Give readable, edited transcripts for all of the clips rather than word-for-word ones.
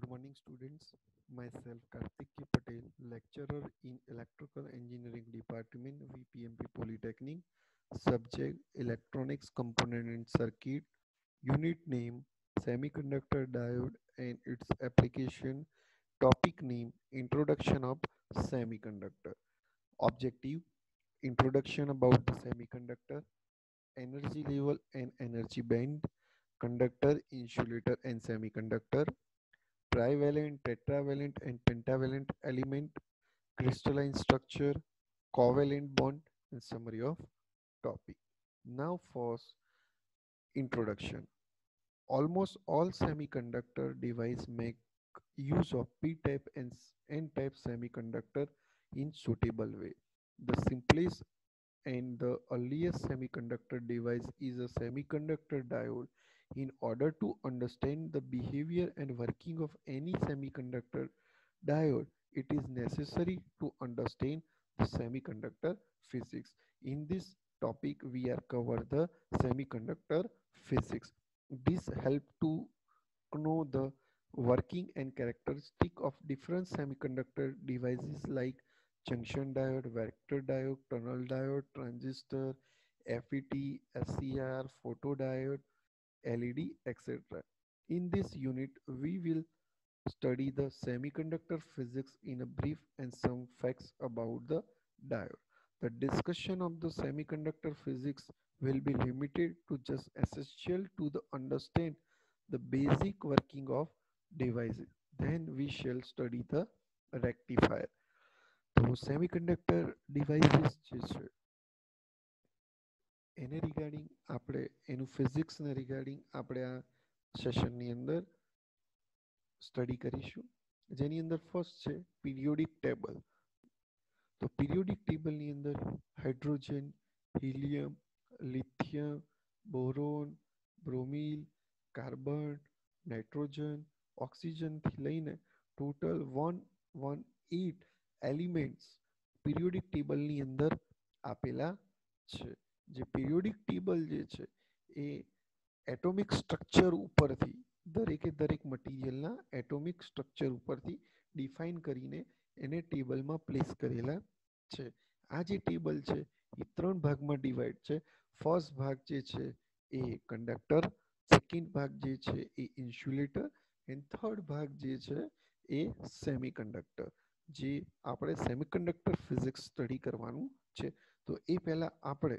Good morning, students. Myself, Karthik K. Patel, lecturer in Electrical Engineering Department, VPMP Polytechnic. Subject: Electronics Component and Circuit. Unit name: Semiconductor Diode and its application. Topic name: Introduction of Semiconductor. Objective: Introduction about the semiconductor, energy level and energy band, conductor, insulator, and semiconductor, trivalent, tetravalent, and pentavalent element, crystalline structure, covalent bond, and summary of topic. Now for introduction. Almost all semiconductor device make use of p-type and n-type semiconductor in suitable way. The simplest and the earliest semiconductor device is a semiconductor diode. In order to understand the behavior and working of any semiconductor diode, it is necessary to understand the semiconductor physics. In this topic, we are cover the semiconductor physics. This help to know the working and characteristic of different semiconductor devices like junction diode, vector diode, tunnel diode, transistor, FET, SCR, photodiode, LED, etc. In this unit, we will study the semiconductor physics in a brief and some facts about the diode. The discussion of the semiconductor physics will be limited to just essential to the understand the basic working of devices. Then we shall study the rectifier. તો semiconductor devices જે છે એને regarding આપણે એનું ફિઝિક્સને regarding આપણે આ સેશનની અંદર study કરીશું જેની અંદર ફર્સ્ટ છે પીરિયોડિક ટેબલ. તો પીરિયોડિક ટેબલની અંદર hydrogen, helium, lithium, boron, bromine, carbon, nitrogen, ઓક્સિજનથી લઈને ટોટલ 118 એલિમેન્ટ્સ પીરિયોડિક ટેબલની અંદર આપેલા છે. જે પીરિયોડિક ટેબલ જે છે એ એટોમિક સ્ટ્રક્ચર ઉપરથી દરેકે દરેક મટીરિયલના એટોમિક સ્ટ્રક્ચર ઉપરથી ડિફાઇન કરીને એને ટેબલમાં પ્લેસ કરેલા છે. આ જે ટેબલ છે એ ત્રણ ભાગમાં ડિવાઈડ છે. ફર્સ્ટ ભાગ જે છે એ કંડક્ટર, સેકન્ડ ભાગ જે છે એ ઇન્સ્યુલેટર એન્ડ થર્ડ ભાગ જે છે એ સેમિકન્ડક્ટર. જે આપણે સેમિકન્ડક્ટર ફિઝિક્સ સ્ટડી કરવાનું છે. તો એ પહેલા આપણે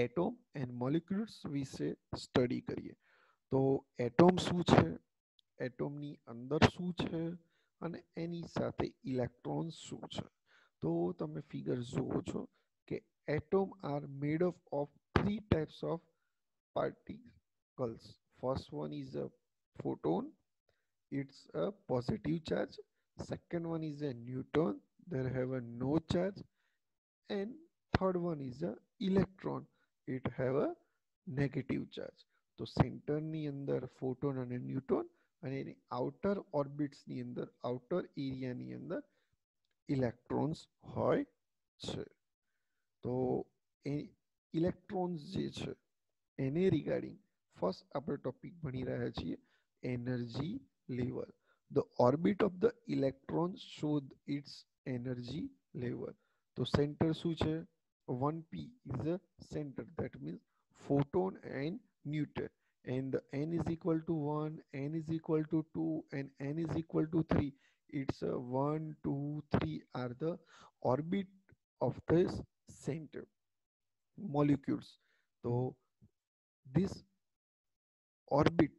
એટોમ એન્ડ મોલિક્યુલ્સ વિશે સ્ટડી કરીએ. તો એટોમ શું છે, એટોમની અંદર શું છે અને એની સાથે ઇલેક્ટ્રોન શું છે. તો તમે ફિગર જુઓ છો કે atom are made of three types of particles. First one is a photon, it's a positive charge. Second one is a neutron, they have a no charge. And third one is a electron, it have a negative charge. તો સેન્ટરની અંદર photon અને neutron અને એની outer ઓર્બિટ્સની અંદર outer એરિયાની અંદર electrons હોય છે. તો એ ઇલેક્ટ્રોન્સ જે છે એને રિગાર્ડિંગ ફર્સ્ટ આપણે ટોપિક ભણી રહ્યા છીએ energy level. The orbit of the electron show its energy level. તો સેન્ટર શું છે? 1p is the center, that means photon and neutron, and the n is equal to 1, n is equal to 2, and n is equal to 3. It's a 1, 2, 3 are the orbit of this center molecules. So this orbit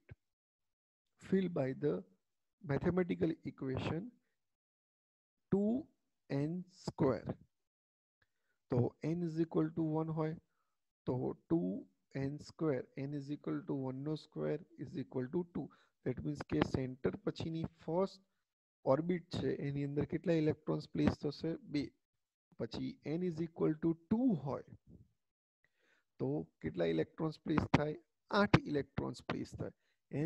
filled by the mathematical equation 2n square. तो n is equal to 1 હોય તો 2n square, n is equal to 1 નો square is equal to 2. That means કે centre પછીની first orbit છે એની અંદર કેટલા ઇલેક્ટ્રોન્સ પ્લેસ થશે? 2. પછી n is equal to 2 હોય તો કેટલા ઇલેક્ટ્રોન્સ પ્લેસ થાય? 8 ઇલેક્ટ્રોન્સ પ્લેસ થાય.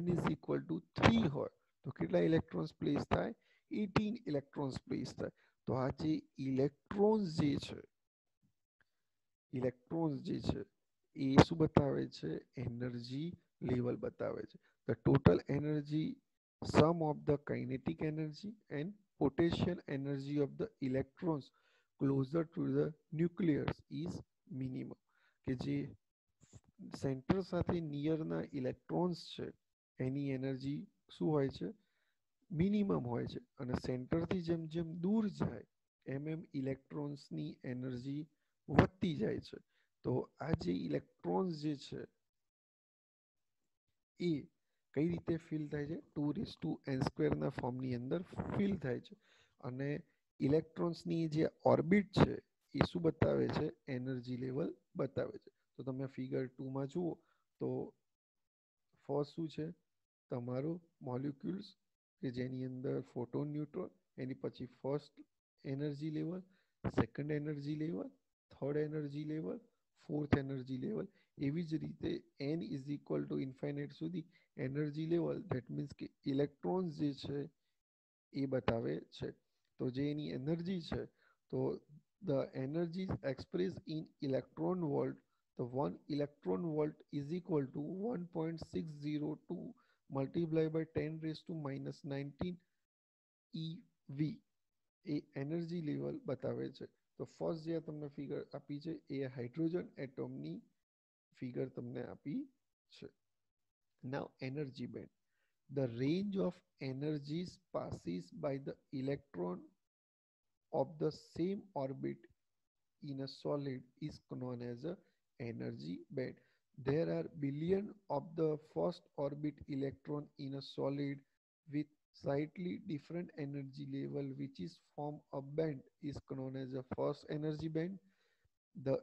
n is equal to 3 હોય તો કેટલા ઇલેક્ટ્રોન્સ પ્લેસ થાય? 18 ઇલેક્ટ્રોન્સ પ્લેસ થાય. તો આ જે ઇલેક્ટ્રોન્સ જે છે ઇલેક્ટ્રોન્સ જે છે એ શું બતાવે છે? એનર્જી લેવલ બતાવે છે. The total energy sum of the kinetic energy and potential energy of the electrons closer to the nucleus is minimum. કે જે સેન્ટર સાથે નિયરના ઇલેક્ટ્રોન્સ છે એની એનર્જી શું હોય છે, મિનિમમ હોય છે, અને સેન્ટરથી જેમ જેમ દૂર જાય એમ એમ ઇલેક્ટ્રોન્સની એનર્જી વધતી જાય છે. તો આ જે ઇલેક્ટ્રોન્સ જે છે એ કઈ રીતે ફિલ થાય છે, 2n² ફોર્મની અંદર ફિલ થાય છે. અને ઇલેક્ટ્રોન્સની જે ઓર્બિટ છે એ શું બતાવે છે, એનર્જી લેવલ બતાવે છે. તો તમે ફિગર 2માં જુઓ તો ફર્સ્ટ શું છે, તમારું મોલિક્યુલ્સ કે જેની અંદર ફોટોન ન્યુટ્રોન, એની પછી first energy level, second energy level, third energy level, fourth energy level. એવી જ રીતે n is equal to infinite સુધી એનર્જી લેવલ, ધેટ મીન્સ કે ઇલેક્ટ્રોન્સ જે છે એ બતાવે છે. તો જે એની એનર્જી છે, તો the energy express in electron volt, the 1 electron volt is equal to 1.602 multiplied by 10 raised to minus 19 EV A energy level બતાવે છે. તો ફર્સ્ટ જે તમને ફિગર આપી છે એ હાઇડ્રોજન એટમની ફિગર તમને આપી છે. Now energy band, the range of energies passes by the electron of the same orbit in a solid is known as a energy band. There are billion of the first orbit electron in a solid with slightly different energy level, which is form a band is known as a first energy band. The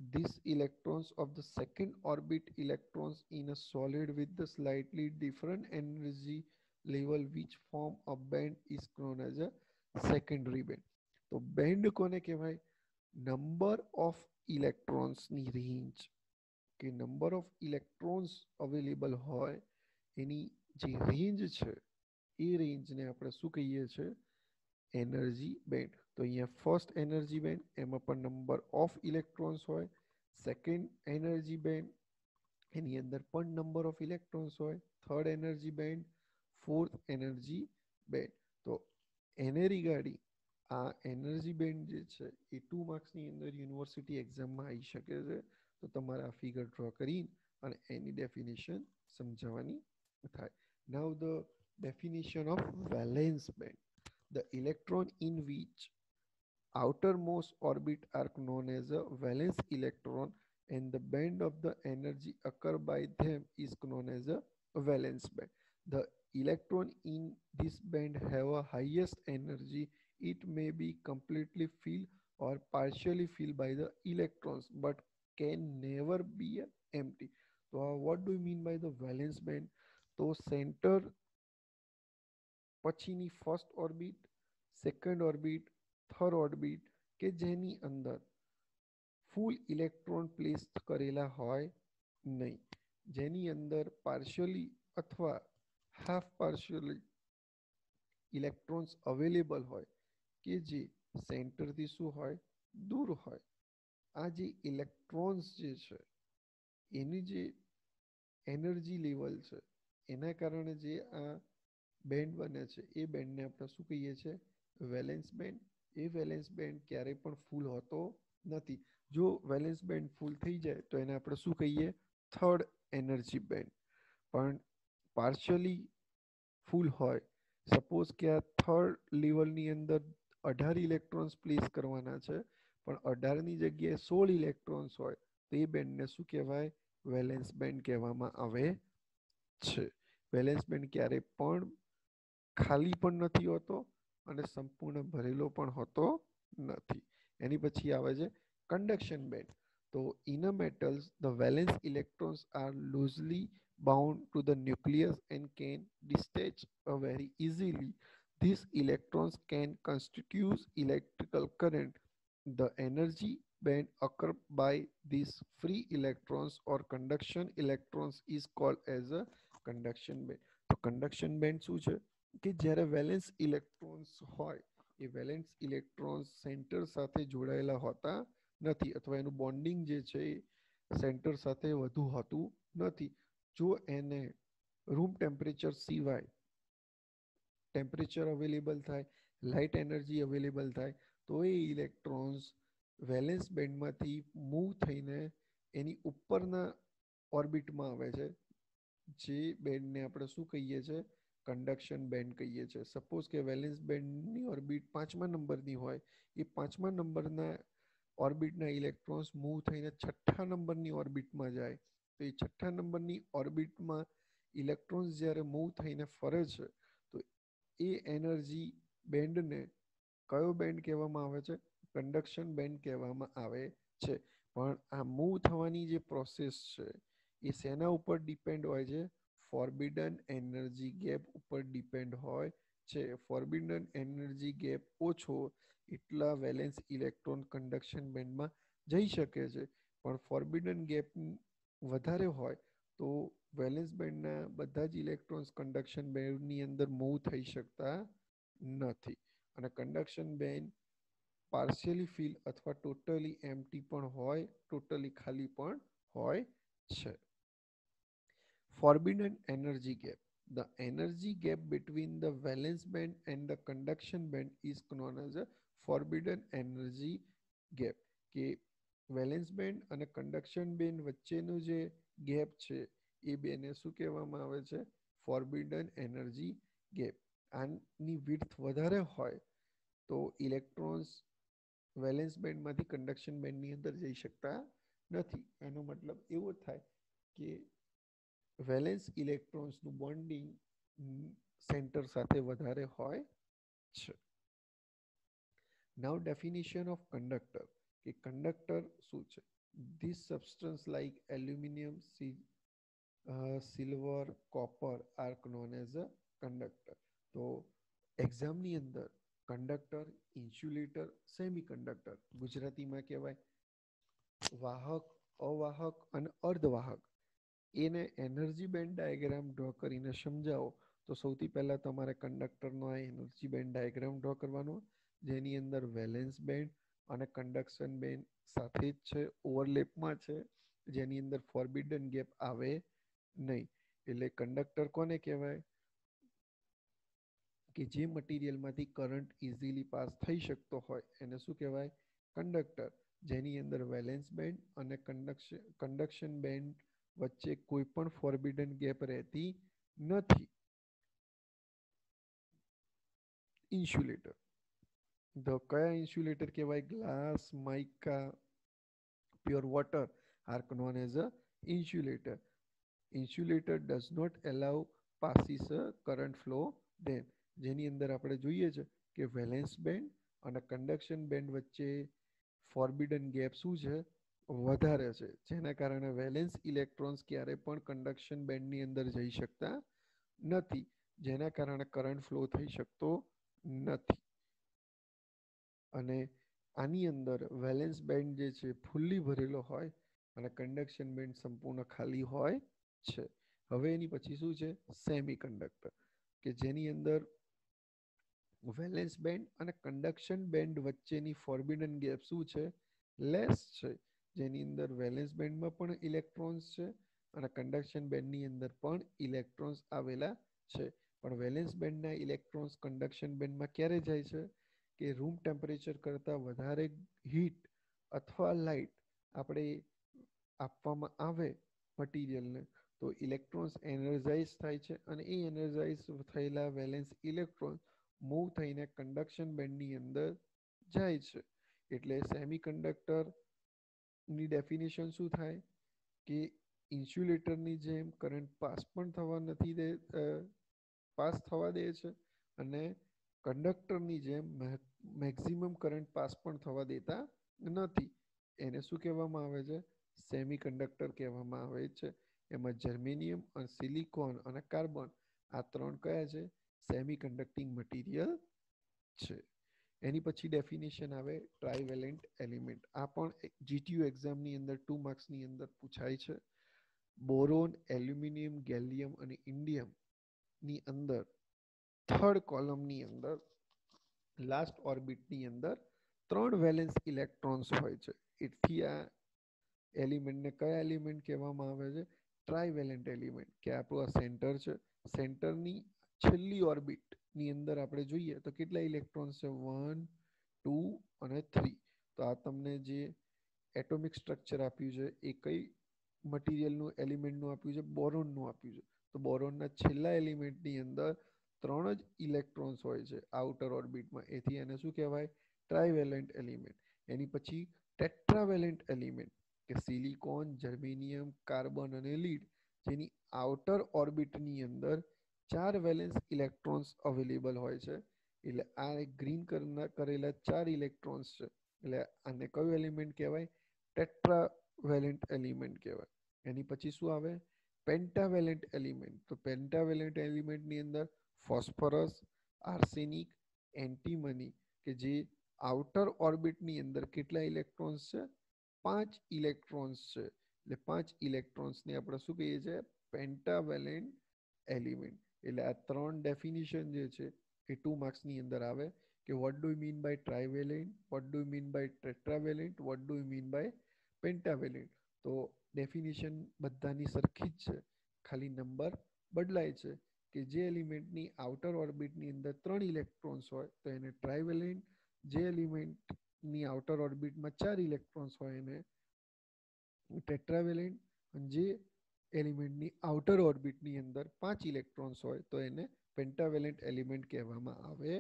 these electrons of the second orbit electrons in a solid with the slightly different energy level which form a band is known as a secondary band. તો band કોને કહેવાય, number of ઇલેક્ટ્રોન્સની range કે number of electrons available હોય એની જે range છે એ રેન્જને આપણે શું કહીએ છીએ, એનર્જી બેન્ડ. તો અહીંયા ફર્સ્ટ એનર્જી બેન્ડ એમાં પણ નંબર ઓફ ઇલેક્ટ્રોન્સ હોય, સેકન્ડ એનર્જી બેન્ડ એની અંદર પણ નંબર ઓફ ઇલેક્ટ્રોન્સ હોય, third energy band, fourth energy band. તો એને રિગાર્ડિંગ આ એનર્જી બેન્ડ જે છે એ 2 માર્ક્સની અંદર યુનિવર્સિટી એક્ઝામમાં આવી શકે છે. તો તમારે આ ફિગર ડ્રો કરી અને એની ડેફિનેશન સમજાવવાની થાય. નાઉ the definition of valence band, the electron in which outermost orbit are known as a valence electron and the band of the energy occur by them is known as a valence band. The electron in this band have a highest energy. It may be completely filled or partially filled by the electrons but can never be empty. So what do you mean by the valence band? તો centre પછીની first orbit, second orbit, third orbit કે જેની અંદર ફૂલ electron place કરેલા હોય નહીં, જેની અંદર પાર્શિયલી અથવા હાફ પાર્શિયલી ઇલેક્ટ્રોન્સ અવેલેબલ હોય કે જે સેન્ટરથી શું હોય, દૂર હોય. આ જે ઇલેક્ટ્રોન્સ જે છે એની જે એનર્જી લેવલ છે એના કારણે જે આ બેન્ડ બને છે એ બેન્ડને આપણે શું કહીએ છીએ, વેલેન્સ બેન્ડ. એ વેલેન્સ બેન્ડ ક્યારેય પણ ફૂલ હોતો નથી. જો વેલેન્સ બેન્ડ ફૂલ થઈ જાય તો એને આપણે શું કહીએ, થર્ડ એનર્જી બેન્ડ. પણ પાર્શિયલી ફૂલ હોય, સપોઝ કે આ થર્ડ લેવલની અંદર 18 ઇલેક્ટ્રોન્સ પ્લેસ કરવાના છે પણ 18ની જગ્યાએ 16 ઇલેક્ટ્રોન્સ હોય તો એ બેન્ડને શું કહેવાય, વેલેન્સ બેન્ડ કહેવામાં આવે છે. વેલેન્સ બેન્ડ ક્યારેય પણ ખાલી પણ નથી હોતો અને સંપૂર્ણ ભરેલો પણ હોતો નથી. એની પછી આવે છે કંડક્શન બેન્ડ. તો in a metals the valence electrons are loosely bound to the nucleus and can discharge very easily. These electrons can constitute electrical current. The energy band occurred by these free electrons or conduction electrons is called as a conduction band. તો conduction band શું છે કે જ્યારે valence electrons હોય એ valence electrons centre સાથે જોડાયેલા હોતા નથી અથવા એનું બોન્ડિંગ જે છે એ સેન્ટર સાથે વધુ હોતું નથી. જો એને રૂમ ટેમ્પરેચર સિવાય ટેમ્પરેચર અવેલેબલ થાય, લાઇટ એનર્જી અવેલેબલ થાય, તો એ ઇલેક્ટ્રોન્સ વેલેન્સ બેન્ડમાંથી મૂવ થઈને એની ઉપરના ઓર્બિટમાં આવે છે, જે બેન્ડને આપણે શું કહીએ છીએ, કંડક્શન બેન્ડ કહીએ છીએ. સપોઝ કે વેલેન્સ બેન્ડની ઓર્બિટ 5મા નંબરની હોય, એ 5મા નંબરના ઓર્બિટના ઇલેક્ટ્રોન્સ મૂવ થઈને 6ઠ્ઠા નંબરની ઓર્બિટમાં જાય, તો એ 6ઠ્ઠા નંબરની ઓર્બિટમાં ઇલેક્ટ્રોન્સ જ્યારે મૂવ થઈને ફરે છે, તો એ એનર્જી બેન્ડને કયો બેન્ડ કહેવામાં આવે છે, કંડક્શન બેન્ડ કહેવામાં આવે છે. પણ આ મૂવ થવાની જે પ્રોસેસ છે એ શેના ઉપર ડિપેન્ડ હોય છે, ફોરબિડન એનર્જી ગેપ ઉપર ડિપેન્ડ હોય છે. ફોરબિડન એનર્જી ગેપ ઓછો એટલા વેલેન્સ ઇલેક્ટ્રોન કંડક્શન બેન્ડમાં જઈ શકે છે, પણ ફોરબિડન ગેપ વધારે હોય તો વેલેન્સ બેન્ડના બધા જ ઇલેક્ટ્રોન્સ કંડક્શન બેન્ડની અંદર મૂવ થઈ શકતા નથી, અને કંડક્શન બેન્ડ પાર્શિયલી ફિલ અથવા ટોટલી એમ્પ્ટી પણ હોય, ટોટલી ખાલી પણ હોય છે. Forbidden energy gap. The energy gap between the valence band and the conduction band is known as a forbidden energy gap. કે વેલેન્સ બેન્ડ અને કંડક્શન બેન્ડ વચ્ચેનું જે ગેપ છે એ બેને શું કહેવામાં આવે છે, ફોરબિડન એનર્જી ગેપ. આની વિડ્થ વધારે હોય તો ઇલેક્ટ્રોન્સ વેલેન્સ બેન્ડમાંથી કંડક્શન બેન્ડની અંદર જઈ શકતા નથી. એનો મતલબ એવો થાય કે વેલેન્સ ઇલેક્ટ્રોન્સનું બોન્ડિંગ સેન્ટર સાથે વધારે હોય છે. નાઉ ડેફિનેશન ઓફ કંડક્ટર, કે કંડક્ટર શું છે. This substance like aluminium, silver, copper are known as a conductor. તો એક્ઝામની અંદર કંડક્ટર, ઇન્સ્યુલેટર, સેમી કંડક્ટર, ગુજરાતીમાં કહેવાય વાહક, અવાહક અને અર્ધવાહક, એને એનર્જી બેન્ડ ડાયાગ્રામ ડ્રો કરીને સમજાવો. તો સૌથી પહેલાં તમારે કંડક્ટરનો આ એનર્જી બેન્ડ ડાયાગ્રામ ડ્રો કરવાનો, જેની અંદર વેલેન્સ બેન્ડ અને કંડક્શન બેન્ડ સાથે જ છે, ઓવરલેપમાં છે, જેની અંદર ફોરબિડન ગેપ આવે નહીં. એટલે કંડક્ટર કોને કહેવાય, કે જે મટીરિયલમાંથી કરંટ ઇઝીલી પાસ થઈ શકતો હોય એને શું કહેવાય, કંડક્ટર. જેની અંદર વેલેન્સ બેન્ડ અને કંડક્શન બેન્ડ વચ્ચે કોઈ પણ ફોરબિડન ગેપ રહેતી નથી. ઇન્સ્યુલેટર. કયા ઇન્સ્યુલેટર કહેવાય, glass, mica, pure water are known as a insulator. Insulator does not allow passes current flow then. જેની અંદર આપણે જોઈએ છે કે વેલેન્સ બેન્ડ અને કંડક્શન બેન્ડ વચ્ચે ફોરબિડન ગેપ શું છે, વધારે છે, જેના કારણે વેલેન્સ ઇલેક્ટ્રોન્સ ક્યારે પણ કંડક્શન બેન્ડની અંદર જઈ શકતા નથી, જેના કારણે કરંટ ફ્લો થઈ શકતો નથી. અને આની અંદર વેલેન્સ બેન્ડ જે છે ફૂલ્લી ભરેલો હોય અને કંડક્શન બેન્ડ સંપૂર્ણ ખાલી હોય છે. હવે એની પછી શું છે, સેમી કંડક્ટર, કે જેની અંદર વેલેન્સ બેન્ડ અને કંડક્શન બેન્ડ વચ્ચેની ફોરબિડન ગેપ શું છે, લેસ છે, જેની અંદર વેલેન્સ બેન્ડમાં પણ ઇલેક્ટ્રોન્સ છે અને કંડક્શન બેન્ડની અંદર પણ ઇલેક્ટ્રોન્સ આવેલા છે. પણ વેલેન્સ બેન્ડના ઇલેક્ટ્રોન્સ કંડક્શન બેન્ડમાં ક્યારે જાય છે, કે રૂમ ટેમ્પરેચર કરતાં વધારે હીટ અથવા લાઇટ આપણે આપવામાં આવે મટીરિયલને, તો ઇલેક્ટ્રોન્સ એનર્જાઇઝ થાય છે અને એ એનર્જાઇઝ થયેલા વેલેન્સ ઇલેક્ટ્રોન મૂવ થઈને કંડક્શન બેન્ડની અંદર જાય છે. એટલે સેમી કંડક્ટરની ડેફિનેશન શું થાય, કે ઇન્સ્યુલેટરની જેમ કરંટ પાસ પણ થવા નથી દે, પાસ થવા દે છે, અને કંડક્ટરની જેમ મેક્સિમમ કરંટ પાસ પણ થવા દેતા નથી. એને શું કહેવામાં આવે છે, સેમી કંડક્ટર કહેવામાં આવે છે. એમાં જર્મેનિયમ અને સિલિકોન અને કાર્બન આ ત્રણ કયા છે, સેમી કંડક્ટિંગ મટીરિયલ છે. એની પછી ડેફિનેશન આવે ટ્રાઇવેલેન્ટ એલિમેન્ટ. આ પણ જીટીયુ એક્ઝામની અંદર 2 માર્ક્સની અંદર પૂછાય છે. બોરોન, એલ્યુમિનિયમ, ગેલિયમ અને ઇન્ડિયમની અંદર થર્ડ કોલમની અંદર લાસ્ટ ઓર્બિટની અંદર 3 વેલેન્સ ઇલેક્ટ્રોન્સ હોય છે. એથી આ એલિમેન્ટને કયા એલિમેન્ટ કહેવામાં આવે છે, ટ્રાઇવેલેન્ટ એલિમેન્ટ કે આપણું આ સેન્ટર છે, સેન્ટરની છેલ્લી ઓર્બિટની અંદર આપણે જોઈએ તો કેટલા ઇલેક્ટ્રોન્સ છે? 1, 2 અને 3. તો આ તમને જે એટોમિક સ્ટ્રક્ચર આપ્યું છે એ કઈ મટીરિયલનું એલિમેન્ટનું આપ્યું છે? બોરોનનું આપ્યું છે. તો બોરોનના છેલ્લા એલિમેન્ટની અંદર 3 જ ઇલેક્ટ્રોન્સ હોય છે આઉટર ઓર્બિટમાં. એથી એને શું કહેવાય? ટ્રાઇવેલેન્ટ એલિમેન્ટ. એની પછી ટેટ્રાવેલેન્ટ એલિમેન્ટ કે સિલિકોન, જર્મેનિયમ, કાર્બન અને લીડ, જેની આઉટર ઓર્બિટની અંદર 4 વેલેન્સ ઇલેક્ટ્રોન્સ અવેલેબલ હોય છે. એટલે આ ગ્રીન કરેલા 4 ઇલેક્ટ્રોન્સ છે. એટલે આને કયું એલિમેન્ટ કહેવાય? ટેટ્રાવેલેન્ટ એલિમેન્ટ કહેવાય. એની પછી શું આવે? Pentavalent element. તો પેન્ટાવેલેન્ટ એલિમેન્ટની અંદર ફોસ્ફરસ, આર્સેનિક, એન્ટીમની કે જે આઉટર ઓર્બિટની અંદર કેટલા ઇલેક્ટ્રોન્સ છે? 5 ઇલેક્ટ્રોન્સ છે. એટલે 5 ઇલેક્ટ્રોન્સને આપણે શું કહીએ છીએ? Pentavalent element. એટલે આ 3 ડેફિનિશન જે છે એ 2 માર્ક્સની અંદર આવે કે what do you mean by trivalent, what do you mean by tetravalent, what do you mean by pentavalent. તો ડેફિનિશન બધાની સરખી જ છે, ખાલી નંબર બદલાય છે કે જે એલિમેન્ટની આઉટર ઓર્બિટની અંદર 3 ઇલેક્ટ્રોન્સ હોય તો એને ટ્રાઇવેલેન્ટ, જે એલિમેન્ટની આઉટર ઓર્બિટમાં 4 ઇલેક્ટ્રોન્સ હોય એને ટેટ્રાવેલેન્ટ, અને જે એલિમેન્ટની આઉટર ઓર્બિટની અંદર 5 ઇલેક્ટ્રોન્સ હોય તો એને પેન્ટાવેલેન્ટ એલિમેન્ટ કહેવામાં આવે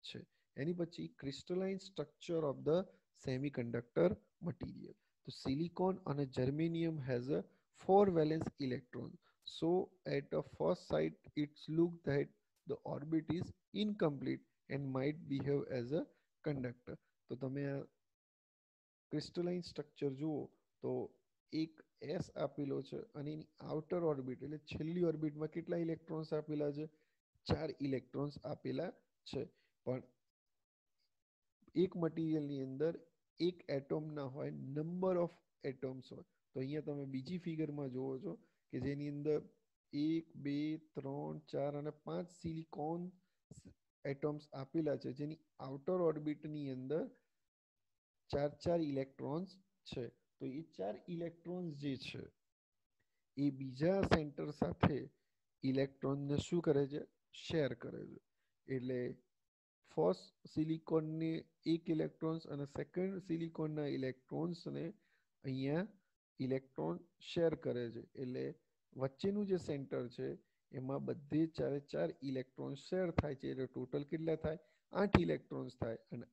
છે. એની પછી crystalline structure of the semiconductor material. તો સિલિકોન અને germanium has a 4 valence electrons. So at a first sight it's look that the orbit is incomplete and might behave as a conductor. તો તમે આ ક્રિસ્ટલાઇન સ્ટ્રક્ચર જુઓ તો એક S આપેલો છે અને એની આઉટર ઓર્બિટ એટલે છેલ્લી ઓર્બિટમાં કેટલા ઇલેક્ટ્રોન્સ આપેલા છે? 4 ઇલેક્ટ્રોન્સ આપેલા છે. પણ એક મટીરિયલની અંદર એક એટોમ ના હોય, નંબર ઓફ એટમ્સ હોય. તો અહીંયા તમે બીજી ફિગરમાં જુઓ છો કે જેની અંદર 1, 2, 3, 4 અને 5 સિલિકોન એટમ્સ આપેલા છે, જેની આઉટર ઓર્બિટની અંદર 4 ઇલેક્ટ્રોન્સ છે. તો એ 4 ઇલેક્ટ્રોન્સ જે છે એ બીજા સેન્ટર સાથે ઇલેક્ટ્રોનને શું કરે છે? શેર કરે છે. એટલે ફર્સ્ટ સિલિકોનને એક ઇલેક્ટ્રોન્સ અને સેકન્ડ સિલિકોનના ઇલેક્ટ્રોન્સને અહીંયા ઇલેક્ટ્રોન શેર કરે છે. એટલે વચ્ચેનું જે સેન્ટર છે એમાં બધે 4 ઇલેક્ટ્રોન્સ શેર થાય છે. એટલે ટોટલ કેટલા થાય? 8 ઇલેક્ટ્રોન્સ થાય. અને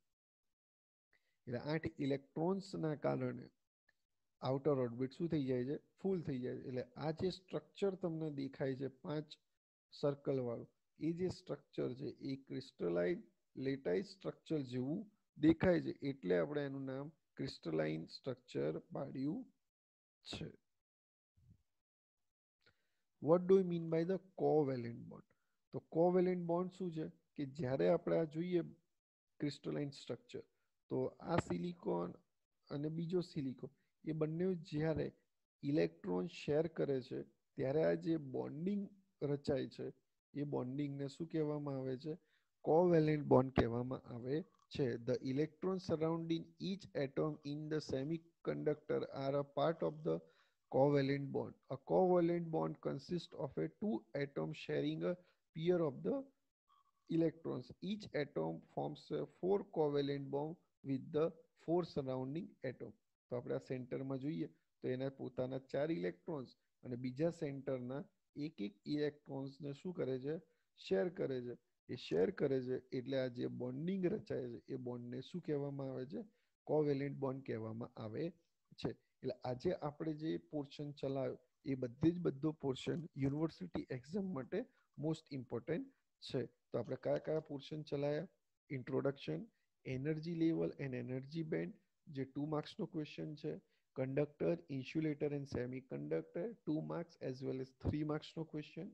એટલે 8 ઇલેક્ટ્રોન્સના કારણે આઉટર ઓર્બિટ શું થઈ જાય છે? ફૂલ થઈ જાય છે. એટલે આ જે સ્ટ્રક્ચર તમને દેખાય છે 5 સર્કલ વાળું, એ જે સ્ટ્રક્ચર છે એ ક્રિસ્ટલાઇન લેટાઇસ સ્ટ્રક્ચર જેવું દેખાય છે. એટલે આપણે એનું નામ ક્રિસ્ટલાઇન સ્ટ્રક્ચર પાડ્યું છે. What do you mean by the covalent bond? તો કોવેલેન્ટ બોન્ડ શું છે કે જ્યારે આપણે આ જોઈએ ક્રિસ્ટલાઇન સ્ટ્રક્ચર, તો આ સિલિકોન અને બીજો સિલિકોન એ બંને જ્યારે ઇલેક્ટ્રોન શેર કરે છે ત્યારે આ જે બોન્ડિંગ રચાય છે એ બોન્ડિંગને શું કહેવામાં આવે છે? કોવેલેન્ટ બોન્ડ કહેવામાં આવે છે. The electron surrounding each atom in the semiconductor are a part of the covalent bond. A covalent bond consists of a two atoms sharing a pair of the electrons. Each atom forms a four covalent bond with the four surrounding atom. તો આપણે આ સેન્ટરમાં જોઈએ તો એના પોતાના 4 electrons અને બીજા સેન્ટરના એક ઇલેક્ટ્રોન્સને શું કરે છે? શેર કરે છે. એ શેર કરે છે એટલે આ જે બોન્ડિંગ રચાય છે એ બોન્ડને શું કહેવામાં આવે છે? કોવેલેન્ટ બોન્ડ કહેવામાં આવે છે. એટલે આજે આપણે જે પોર્શન ચલાવ્યો એ બધો પોર્શન યુનિવર્સિટી એક્ઝામ માટે મોસ્ટ ઇમ્પોર્ટન્ટ છે. તો આપણે કયા પોર્શન ચલાવ્યા? Introduction, energy level and energy band, જે 2 માર્ક્સનો ક્વેશ્ચન છે. Conductor, insulator and semiconductor, 2 marks as well as 3 માર્ક્સનો question.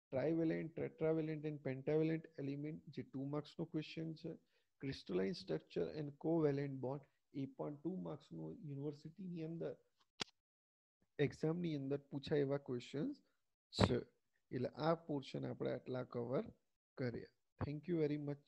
Trivalent, tetravalent and pentavalent element, જે 2 માર્ક્સનો ક્વેશ્ચન છે. Crystalline structure and covalent bond, એ પણ 2 માર્ક્સનો યુનિવર્સિટીની અંદર એક્ઝામની અંદર પૂછાય એવા ક્વેશ્ચન્સ છે. એટલે આ પોર્શન આપણે આટલા કવર કર્યા. Thank you very much.